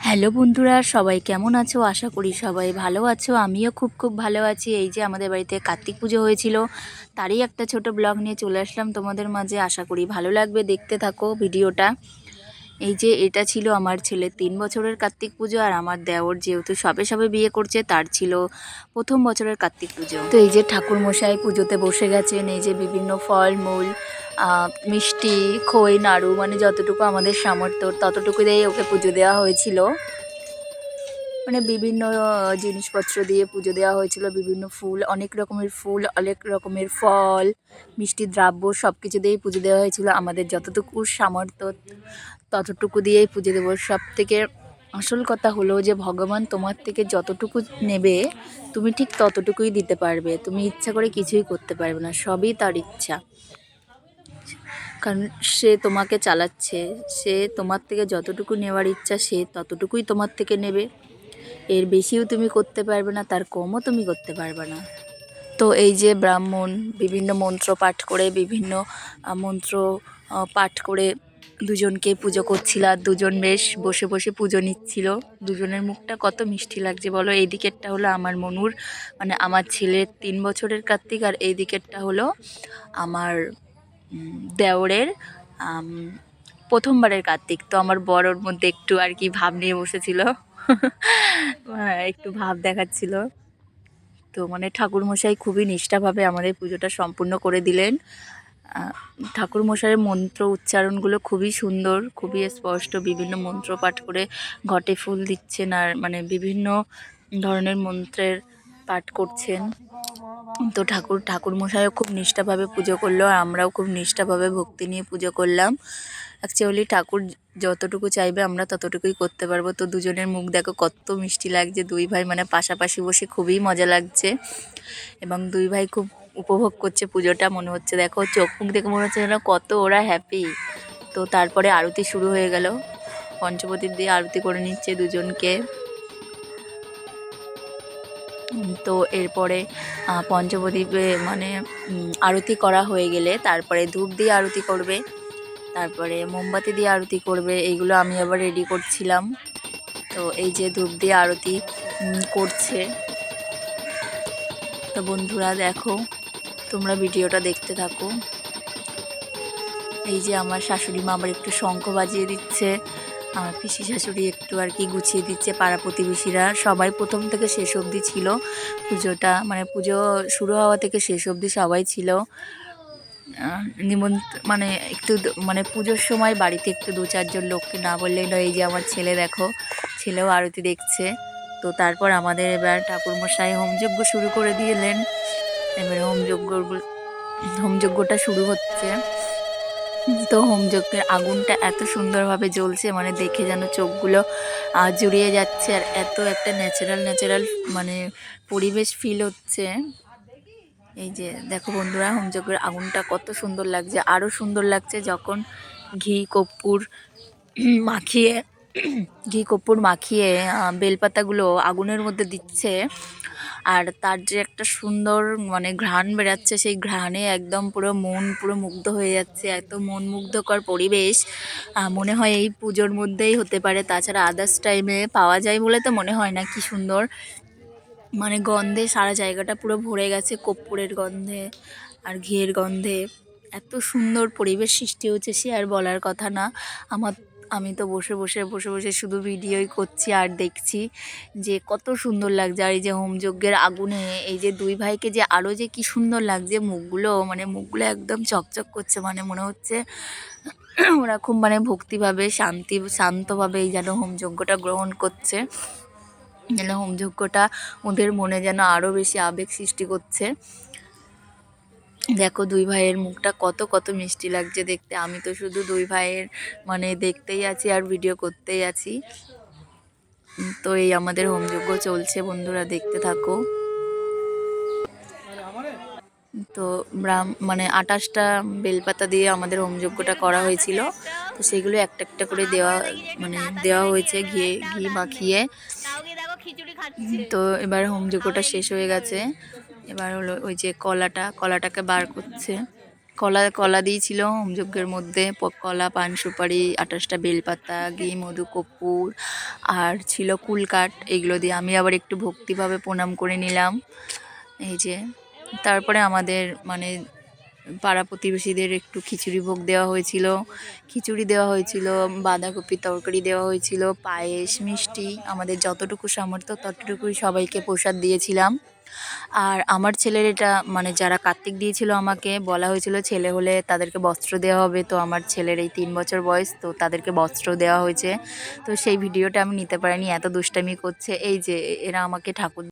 Hello বন্ধুরা, সবাই কেমন আছো? আশা করি সবাই ভালো আছো। আমিও খুব ভালো আছি। এই যে আমাদের বাড়িতে কার্তিক পুজো হয়েছিল, তারই একটা ছোট ব্লগ নিয়ে চলে আসলাম তোমাদের মাঝে। আশা করি ভালো লাগবে, দেখতে থাকো ভিডিওটা। এই যে এটা ছিল আমার ছেলের 3 বছরের কার্তিক পুজো, আর আমার দেওর যেহেতু সবে বিয়ে করছে, তার ছিল প্রথম বছরের কার্তিক পুজো। তো এই যে ঠাকুর মশাই পুজোতে বসে গেছেন। এই যে বিভিন্ন ফলমূল, মিষ্টি, খই, নাড়ু, মানে যতটুকু আমাদের সামর্থ্য ততটুকু দিয়ে ওকে পুজো দেওয়া হয়েছিল। মানে বিভিন্ন জিনিসপত্র দিয়ে পুজো দেওয়া হয়েছিল। বিভিন্ন ফুল, অনেক রকমের ফুল, অনেক রকমের ফল, মিষ্টি দ্রব্য সব কিছু দিয়েই পুজো দেওয়া হয়েছিল। আমাদের যতটুকু সামর্থ্য ততটুকু দিয়েই পুজো দেবো। সব থেকে আসল কথা হলো যে ভগবান তোমার থেকে যতটুকু নেবে তুমি ঠিক ততটুকুই দিতে পারবে। তুমি ইচ্ছা করে কিছুই করতে পারবে না, সবই তার ইচ্ছা। কারণ সে তোমাকে চালাচ্ছে, সে তোমার থেকে যতটুকু নেওয়ার ইচ্ছা সে ততটুকুই তোমার থেকে নেবে। এর বেশিও তুমি করতে পারবে না, তার কমও তুমি করতে পারবে না। তো এই যে ব্রাহ্মণ বিভিন্ন মন্ত্র পাঠ করে, বিভিন্ন মন্ত্র পাঠ করে দুজনকে পুজো করছিল, আর দুজন বেশ বসে পুজো নিচ্ছিল। দুজনের মুখটা কত মিষ্টি লাগছে বলো। এই দিকেরটা হলো আমার মনুর, মানে আমার ছেলের 3 বছরের কার্তিক, আর এই দিকেরটা হলো আমার দেওরের প্রথমবারের কার্তিক। তো আমার বড়োর মধ্যে একটু আর কি ভাব নিয়ে বসেছিল, একটু ভাব দেখাচ্ছিল। তো মানে ঠাকুরমশাই খুবই নিষ্ঠাভাবে আমাদের পুজোটা সম্পূর্ণ করে দিলেন। ঠাকুরমশাইয়ের মন্ত্র উচ্চারণগুলো খুবই সুন্দর, খুবই স্পষ্ট। বিভিন্ন মন্ত্র পাঠ করে ঘটে ফুল দিচ্ছেন, আর মানে বিভিন্ন ধরনের মন্ত্রের পাঠ করছেন। তো ঠাকুরমশাইও খুব নিষ্ঠাভাবে পুজো করলো, আর আমরাও খুব নিষ্ঠাভাবে ভক্তি নিয়ে পুজো করলাম। অ্যাকচুয়ালি ঠাকুর যতটুকু চাইবে আমরা ততটুকুই করতে পারবো। তো দুজনের মুখ দেখো কত মিষ্টি লাগছে। দুই ভাই মানে পাশাপাশি বসে খুবই মজা লাগছে, এবং দুই ভাই খুব উপভোগ করছে পুজোটা। মনে হচ্ছে দেখো চোখ মুখ দেখে মনে হচ্ছে যেন কত ওরা হ্যাপি। তো তারপরে আরতি শুরু হয়ে গেল। পঞ্চপ্রদীপ দিয়ে আরতি করে নিচ্ছে দুজনকে। তো এরপরে পঞ্চপ্রদীপে মানে আরতি করা হয়ে গেলে তারপরে ধূপ দিয়ে আরতি করবে, তারপরে মোমবাতি দিয়ে আরতি করবে। এইগুলো আমি আবার রেডি করছিলাম। তো এই যে ধূপ দিয়ে আরতি করছে। তো বন্ধুরা দেখো, তোমরা ভিডিওটা দেখতে থাকো। এই যে আমার শাশুড়ি মা আবার একটু শঙ্খ বাজিয়ে দিচ্ছে, আমার পিসি শাশুড়ি একটু আর কি গুছিয়ে দিচ্ছে, পাড়া প্রতিবেশীরা সবাই প্রথম থেকে শেষ অবধি ছিল পুজোটা, মানে পুজো শুরু হওয়া থেকে শেষ অবধি সবাই ছিল। মানে একটু মানে পুজোর সময় বাড়িতে একটু 2-4 জন লোককে না বললেই নয়। এই যে আমার ছেলে দেখো, ছেলেও আরতি দেখছে। তো তারপর আমাদের এবার ঠাকুরমশাই হোমযজ্ঞ শুরু করে দিলেন। এবার হোমযজ্ঞটা শুরু হচ্ছে। তো হোমযজ্ঞের আগুনটা এত সুন্দরভাবে জ্বলছে, মানে দেখে যেন চোখগুলো জুড়িয়ে যাচ্ছে, আর এত একটা ন্যাচারাল মানে পরিবেশ ফিল হচ্ছে। এই যে দেখো বন্ধুরা, হোমযজ্ঞের আগুনটা কত সুন্দর লাগছে। আরও সুন্দর লাগছে যখন ঘি কর্পূর মাখিয়ে বেলপাতাগুলো আগুনের মধ্যে দিচ্ছে, আর তার যে একটা সুন্দর মানে ঘ্রাণ বেরাচ্ছে, সেই ঘ্রাণে একদম পুরো মন পুরো মুগ্ধ হয়ে যাচ্ছে। এত মন মুগ্ধকর পরিবেশ মনে হয় এই পুজোর মধ্যেই হতে পারে, তাছাড়া আদার্স টাইমে পাওয়া যায় বলে তো মনে হয় না। কি সুন্দর মানে গন্ধে সারা জায়গাটা পুরো ভরে গেছে, কর্পূরের গন্ধে আর ঘিয়ের গন্ধে। এত সুন্দর পরিবেশ সৃষ্টি হচ্ছে সে আর বলার কথা না। আমি তো বসে শুধু ভিডিওই করছি আর দেখছি যে কত সুন্দর লাগছে। আর এই যে হোমযজ্ঞের আগুনে এই যে দুই ভাইকে যে আরও যে কি সুন্দর লাগছে, মুখগুলো একদম চকচক করছে। মানে মনে হচ্ছে ওরা খুব মানে ভক্তিভাবে শান্তভাবে এই যেন হোমযজ্ঞটা গ্রহণ করছে, যেন হোমযজ্ঞটা ওদের মনে যেন আরও বেশি আবেগ সৃষ্টি করছে। দেখো দুই ভাইয়ের মুখটা কত মিষ্টি লাগছে দেখতে। আমি তো শুধু দুই ভাইয়ের মানে দেখতেই আছি আর ভিডিও করতেই আছি। তো এই আমাদের হোমযজ্ঞ চলছে, বন্ধুরা দেখতে থাকো। তো মানে 28টা বেলপাতা দিয়ে আমাদের হোমযজ্ঞটা করা হয়েছিল। তো সেগুলো একটা করে দেওয়া হয়েছে ঘি মাখিয়ে। তো এবার হোমযজ্ঞটা শেষ হয়ে গেছে। এবার হলো ওই যে কলাটাকে বার করছে। কলা দিয়েছিল হোমযজ্ঞের মধ্যে, কলা, পান সুপারি, 28টা বেলপাতা, ঘি, মধু, কর্পূর, আর ছিল কুলকাট, এগুলো দিয়ে আমি আবার একটু ভক্তিভাবে প্রণাম করে নিলাম। এই যে তারপরে আমাদের মানে পাড়া প্রতিবেশীদের একটু খিচুড়ি ভোগ দেওয়া হয়েছিল, খিচুড়ি দেওয়া হয়েছিল, বাঁধাকপির তরকারি দেওয়া হয়েছিল, পায়েস, মিষ্টি, আমাদের যতটুকু সামর্থ্য ততটুকুই সবাইকে প্রসাদ দিয়েছিলাম। আর আমার ছেলের এটা মানে যারা কার্তিক দিয়েছিল আমাকে বলা হয়েছিল ছেলে হলে তাদেরকে বস্ত্র দেওয়া হবে, তো আমার ছেলের এই 3 বছর বয়স, তো তাদেরকে বস্ত্র দেওয়া হয়েছে। তো সেই ভিডিওটা আমি নিতে পারিনি, এত দুষ্টামি করছে। এই যে এরা আমাকে ঠাকুর